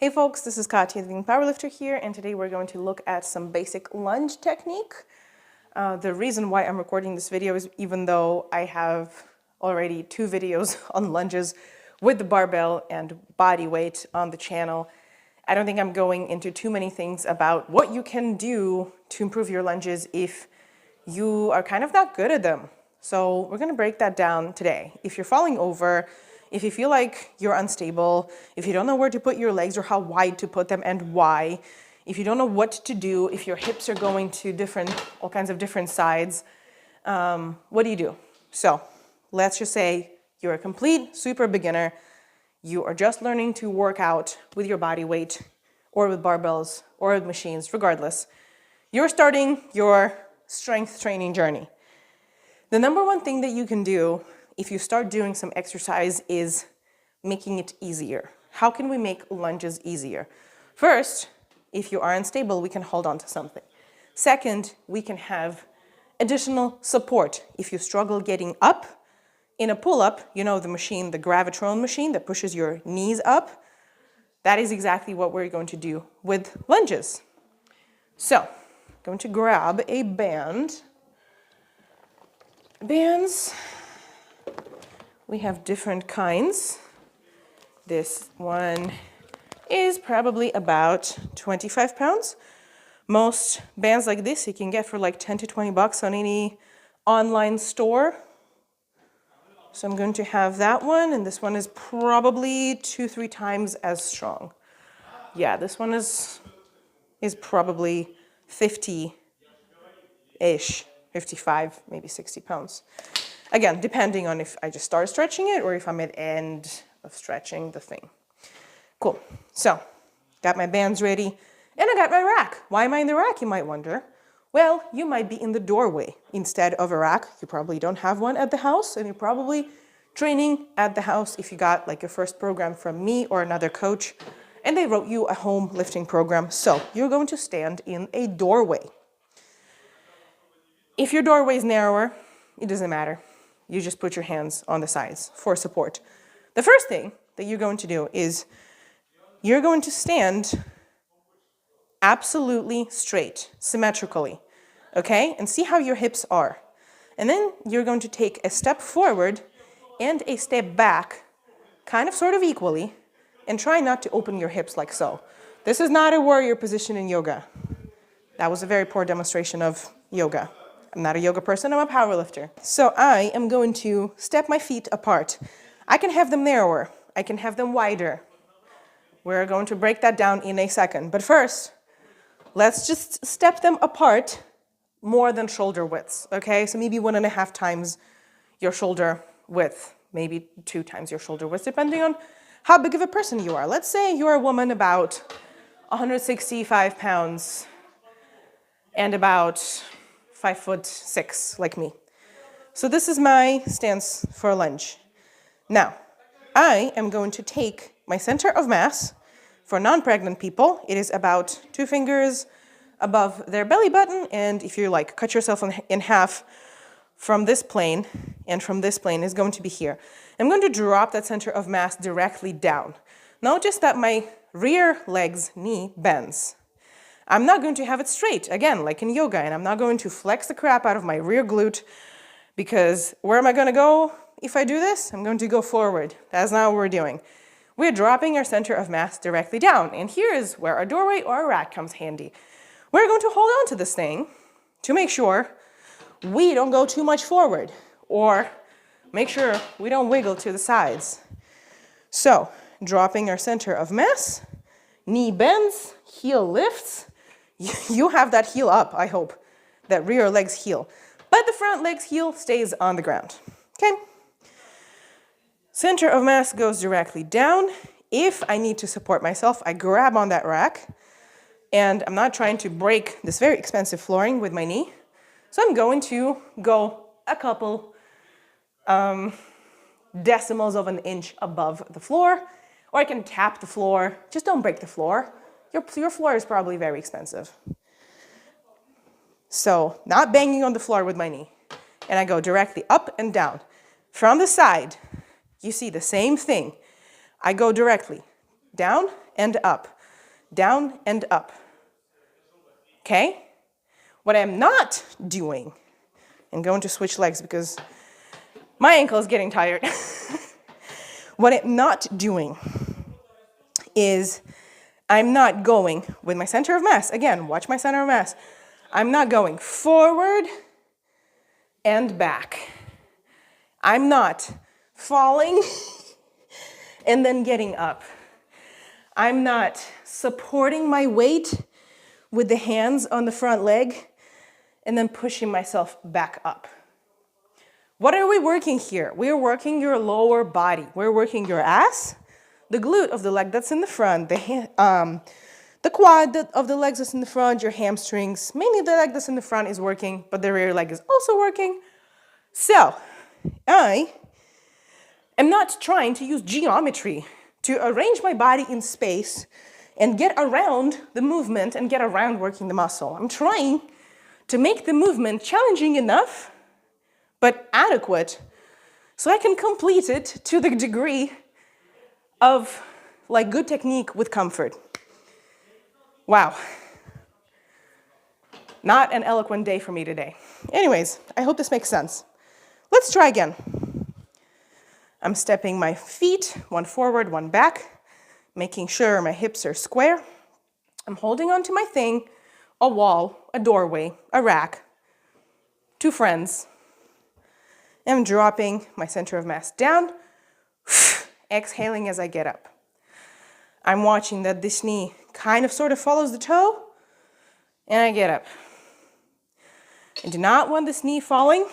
Hey folks, this is Katya, the Powerlifter here, and today we're going to look at some basic lunge technique. The reason why I'm recording this video is even though I have already 2 videos on lunges with the barbell and body weight on the channel, I don't think I'm going into too many things about what you can do to improve your lunges if you are kind of not good at them. So we're going to break that down today. If you're falling over, if you feel like you're unstable, if you don't know where to put your legs or how wide to put them and why, if you don't know what to do, if your hips are going to all kinds of different sides, what do? So let's just say you're a complete super beginner. You are just learning to work out with your body weight or with barbells or with machines, regardless. You're starting your strength training journey. The number one thing that you can do if you start doing some exercise is making it easier. How can we make lunges easier? First, if you are unstable, we can hold on to something. Second, we can have additional support. If you struggle getting up in a pull-up, you know the machine, the gravitron machine that pushes your knees up, that is exactly what we're going to do with lunges. So, I'm going to grab a band. Bands, we have different kinds. This one is probably about 25 pounds. Most bands like this you can get for like 10 to 20 bucks on any online store. So I'm going to have that one, and this one is probably 2-3 times as strong. Yeah, this one is probably 50-ish, 55, maybe 60 pounds. Again, depending on if I just start stretching it or if I'm at end of stretching the thing. Cool. So, got my bands ready, and I got my rack. Why am I in the rack, you might wonder? Well, you might be in the doorway instead of a rack. You probably don't have one at the house, and you're probably training at the house if you got like your first program from me or another coach, and they wrote you a home lifting program. So, you're going to stand in a doorway. If your doorway is narrower, it doesn't matter. You just put your hands on the sides for support. The first thing that you're going to do is you're going to stand absolutely straight, symmetrically, okay? And see how your hips are. And then you're going to take a step forward and a step back, kind of sort of equally, and try not to open your hips like so. This is not a warrior position in yoga. That was a very poor demonstration of yoga. I'm not a yoga person, I'm a power lifter. So I am going to step my feet apart. I can have them narrower, I can have them wider. We're going to break that down in a second. But first, let's just step them apart more than shoulder widths, okay? So maybe 1.5 times your shoulder width, maybe 2 times your shoulder width, depending on how big of a person you are. Let's say you're a woman about 165 pounds and about 5'6", like me. So this is my stance for a lunge. Now, I am going to take my center of mass. For non-pregnant people, it is about 2 fingers above their belly button, and if you like, cut yourself in half from this plane, and from this plane is going to be here. I'm going to drop that center of mass directly down. Notice that my rear leg's knee bends. I'm not going to have it straight, again, like in yoga, and I'm not going to flex the crap out of my rear glute, because where am I going to go if I do this? I'm going to go forward. That's not what we're doing. We're dropping our center of mass directly down, and here is where a doorway or a rack comes handy. We're going to hold on to this thing to make sure we don't go too much forward, or make sure we don't wiggle to the sides. So, dropping our center of mass, knee bends, heel lifts. You have that heel up, I hope, that rear leg's heel. But the front leg's heel stays on the ground, okay? Center of mass goes directly down. If I need to support myself, I grab on that rack, and I'm not trying to break this very expensive flooring with my knee. So I'm going to go a couple decimals of an inch above the floor, or I can tap the floor. Just don't break the floor. Your floor is probably very expensive. So, not banging on the floor with my knee. And I go directly up and down. From the side, you see the same thing. I go directly down and up, down and up. Okay? What I'm not doing, I'm going to switch legs because my ankle is getting tired. What I'm not doing is I'm not going with my center of mass. Again, watch my center of mass. I'm not going forward and back. I'm not falling and then getting up. I'm not supporting my weight with the hands on the front leg and then pushing myself back up. What are we working here? We're working your lower body. We're working your ass, the glute of the leg that's in the front, the quad of the legs that's in the front, your hamstrings. Mainly the leg that's in the front is working, but the rear leg is also working. So I am not trying to use geometry to arrange my body in space and get around the movement and get around working the muscle. I'm trying to make the movement challenging enough, but adequate, so I can complete it to the degree of like good technique with comfort. Wow. Not an eloquent day for me today. Anyways, I hope this makes sense. Let's try again. I'm stepping my feet, one forward, one back, making sure my hips are square. I'm holding onto my thing, a wall, a doorway, a rack, two friends. I'm dropping my center of mass down, exhaling as I get up. I'm watching that this knee kind of sort of follows the toe, and I get up. I do not want this knee falling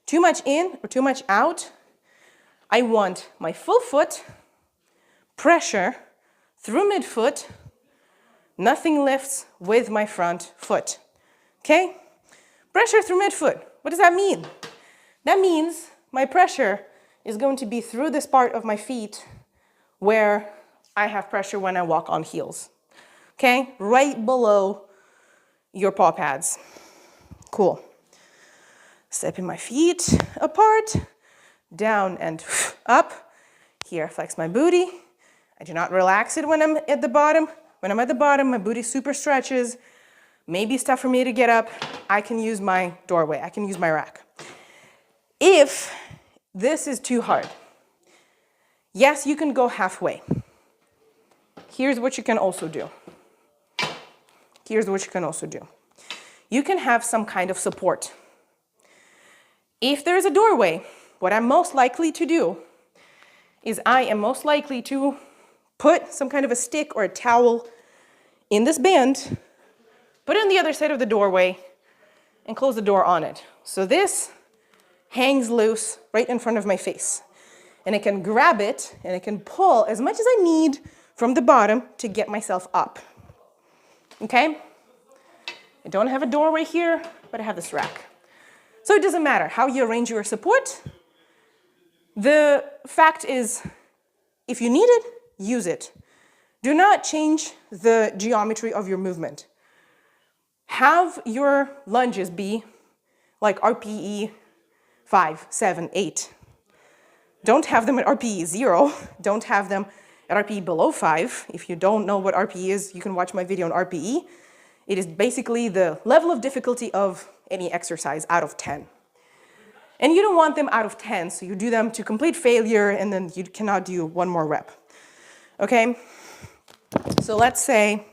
too much in or too much out. I want my full foot, pressure through midfoot, nothing lifts with my front foot. Okay? Pressure through midfoot. What does that mean? That means my pressure is going to be through this part of my feet where I have pressure when I walk on heels. Okay? Right below your paw pads. Cool. Stepping my feet apart, down and up. Here, flex my booty. I do not relax it when I'm at the bottom. When I'm at the bottom, my booty super stretches. Maybe it's tough for me to get up. I can use my doorway. I can use my rack. If this is too hard, yes, you can go halfway. Here's what you can also do. Here's what you can also do. You can have some kind of support. If there's a doorway, what I'm most likely to do is I am most likely to put some kind of a stick or a towel in this band, put it on the other side of the doorway, and close the door on it. So this hangs loose right in front of my face. And I can grab it and I can pull as much as I need from the bottom to get myself up. Okay? I don't have a doorway here, but I have this rack. So it doesn't matter how you arrange your support. The fact is, if you need it, use it. Do not change the geometry of your movement. Have your lunges be like RPE 5, 7, 8. Don't have them at RPE 0. Don't have them at RPE below 5. If you don't know what RPE is, you can watch my video on RPE. It is basically the level of difficulty of any exercise out of 10. And you don't want them out of 10, so you do them to complete failure, and then you cannot do one more rep. Okay? So let's say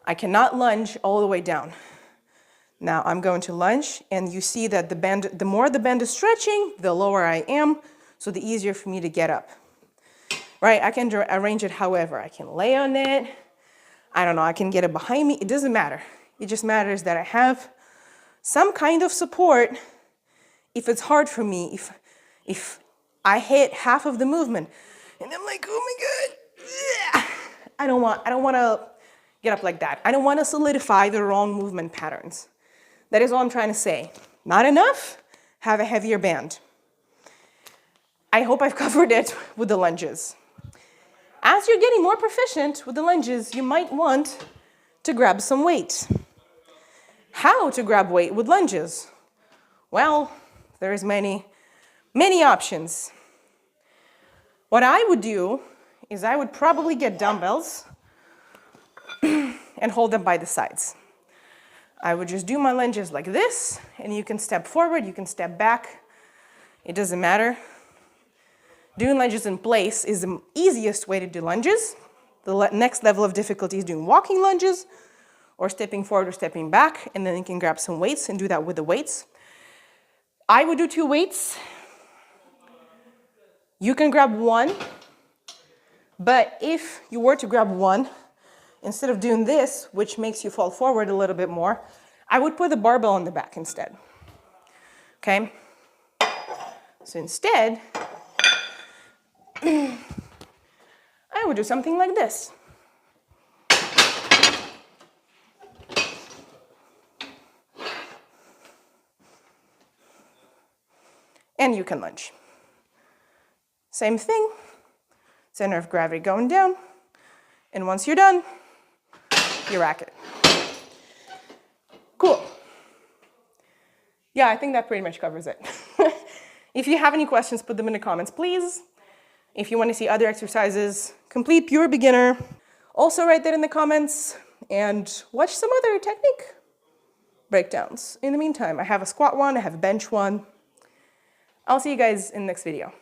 I cannot lunge all the way down. Now I'm going to lunge, and you see that the more the band is stretching, the lower I am, so the easier for me to get up. Right? I can arrange it however. I can lay on it. I don't know, I can get it behind me. It doesn't matter. It just matters that I have some kind of support if it's hard for me, if I hit half of the movement and I'm like, oh my God, I don't want to get up like that. I don't want to solidify the wrong movement patterns. That is all I'm trying to say. Not enough, have a heavier band. I hope I've covered it with the lunges. As you're getting more proficient with the lunges, you might want to grab some weight. How to grab weight with lunges? Well, there's many options. What I would do is I would probably get dumbbells and hold them by the sides. I would just do my lunges like this, and you can step forward, you can step back. It doesn't matter. Doing lunges in place is the easiest way to do lunges. The next level of difficulty is doing walking lunges, or stepping forward or stepping back, and then you can grab some weights and do that with the weights. I would do 2 weights. You can grab 1, but if you were to grab 1, instead of doing this, which makes you fall forward a little bit more, I would put the barbell on the back instead. Okay? So instead, I would do something like this. And you can lunge. Same thing, center of gravity going down, and once you're done, you rack it. Cool. Yeah, I think that pretty much covers it. If you have any questions, put them in the comments, please. If you want to see other exercises, complete pure beginner, also write that in the comments, and watch some other technique breakdowns. In the meantime, I have a squat one, I have a bench one. I'll see you guys in the next video.